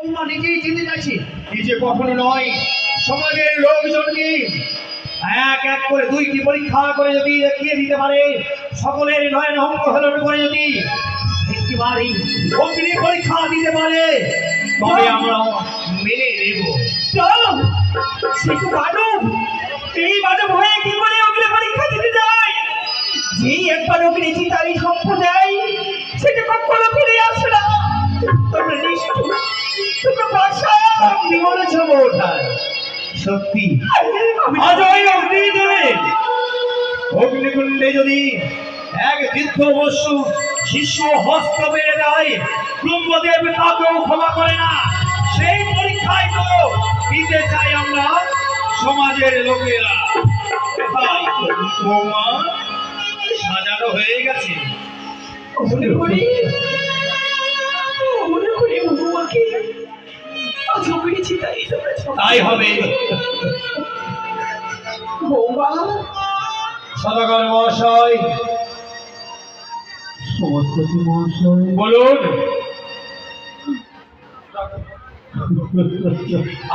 নিজেই জিতে যাচ্ছে, নিজে কখনো নয়, সমাজের লোকজনকে এক এক করে 2টি পরীক্ষা করে যদি দেখিয়ে দিতে পারে, সকলের নয়ন অঙ্কহরণ করে যদি একটিবারই অগ্নি পরীক্ষা দিতে পারে, তবে আমরা মেনে নেব। সে তো মানব, এই মানব হয়ে কি করে অগ্নি পরীক্ষা দিতে যায়? যেই একবার অগ্নি চিতারি সম্প দেয়, সেটা কখনো ফিরে আসে না। তোমরা নিষ্ঠুর, তোমরা পাষাণ। কি বলেছ বৌঠান? সত্যি আজ ওই অগ্নিদেবের অগ্নিকুণ্ডে যদি এক তীর্থবস্তু শিষ্য হস্ত বেড়ে দেয়, ব্রহ্মদেব তাকেও ক্ষমা করে না। সেই পরীক্ষায় তো দিতে চাই আমরা সমাজের লোকেরা। তাই বৌমা সাজানো হয়ে গেছে। মনে করি বৌমাকে আজ অগ্নি চিতারি তোমরা তাই হবে। বৌমা, সদাগর মহাশয়, সমাজপতি মহাশয়, বলুন।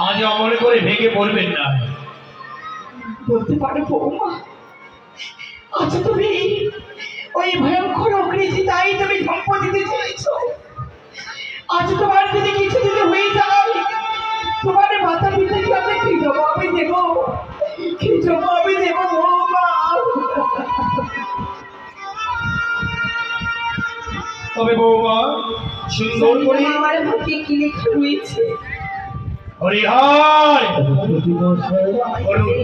আজ অমন করে ভেঙে পড়বেন না। বলতে পারো বৌমা, আজ তুমি ওই ভয়ঙ্কর অগ্নি চিতায় তুমি ধ্বংস দিতে চলেছো। আজ তোমার যদি কিছু যদি হয়ে যায়, তোমার মাতা পিতাকে আমি কি জবাব দেব? কি জবাব দেব বৌমা? তবে বৌমা সুন্দর করে আমার মুখে কি লেখা রয়েছে? হরিহর সমাজপতি মহাশয়, বলুন।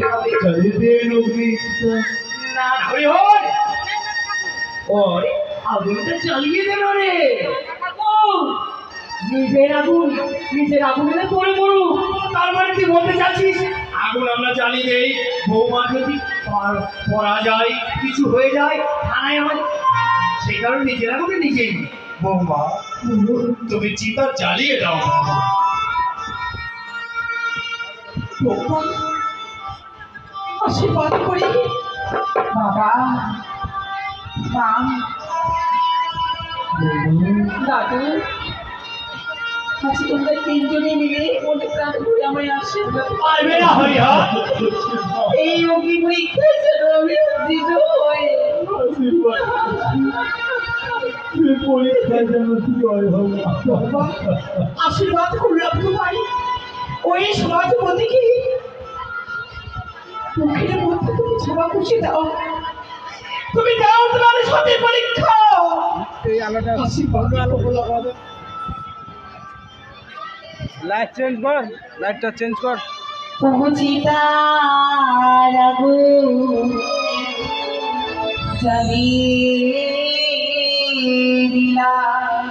চারিদিন অগ্নিচিতা। না হরিহর, ওই আগুনটা চালিয়ে দেন রে। নিজের আগুন নিজের আগুনে পড়ে মরু। তার মানে তুই বলতে চাচ্ছিস আগুন আমরা জ্বালিয়ে দেই, বৌমা যদি পড়া যায়, কিছু হয়ে যায়, থানায় আমার, সেই কারণে নিজের আগুনে নিজেই। বৌমা তুমি চিতা জ্বালিয়ে দাও। বৌমা, আশীর্বাদ করি। বাবা, মা, দাদু, আজ তোমরা 3জনে মিলে মনে প্রাণ করে আমায় আশীর্বাদ পারবে না হরিহর। এই অগ্নি পরীক্ষায় যেন আমি উত্তীর্ণ হই। এই পরীক্ষায় যেন জয় হবে। বাবা, আশীর্বাদ করলাম তোমায়। ওই সমাজপতিকে মুখের মধ্যে তুমি ক্ষমা খুশি দাও। তুমি দাও তোমার সাথে পরীক্ষা। লাইট চেঞ্জ কর, লাইটটা চেঞ্জ কর। পৌঁছিতার আগুন জ্বালিয়ে দিলাম।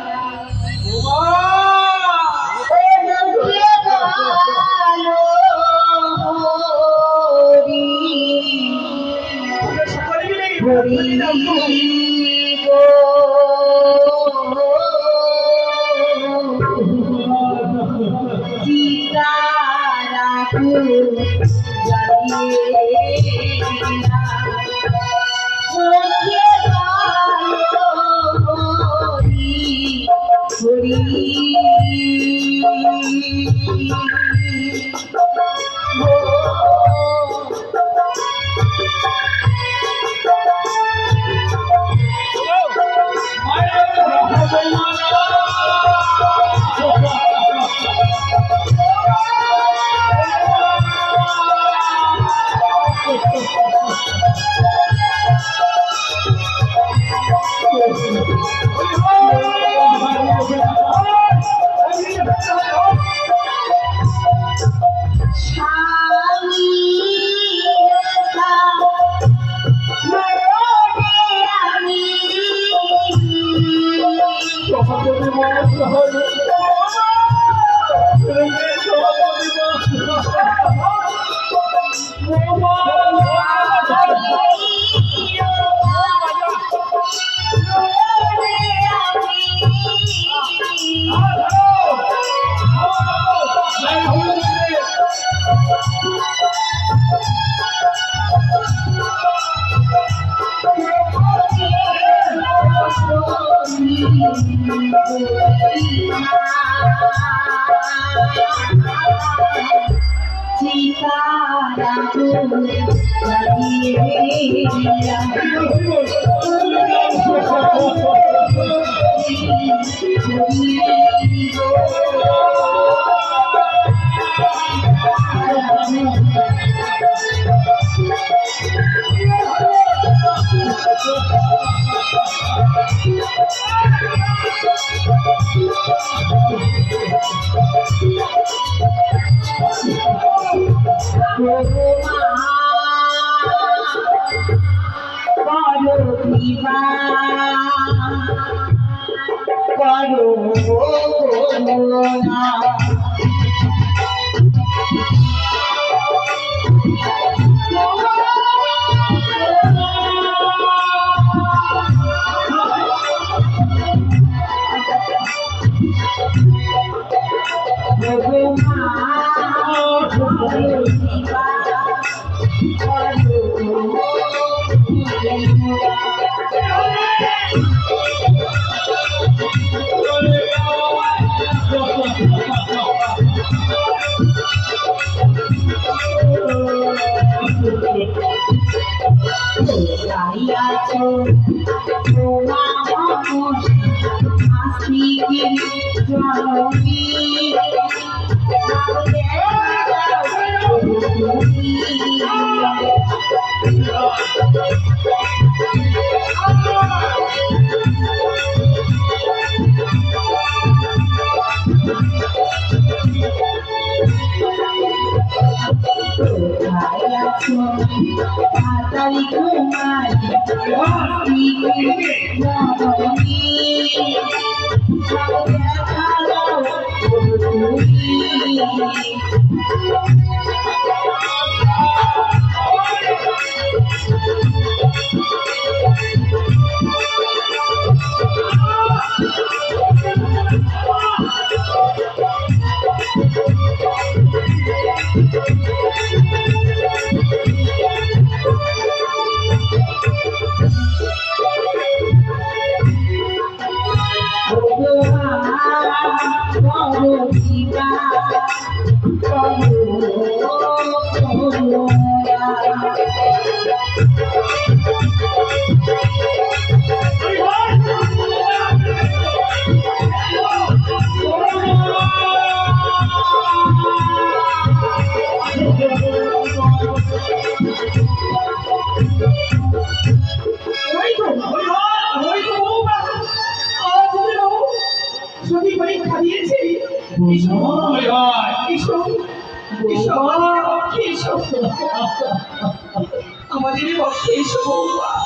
আমাদের পক্ষে এসো বৌমা।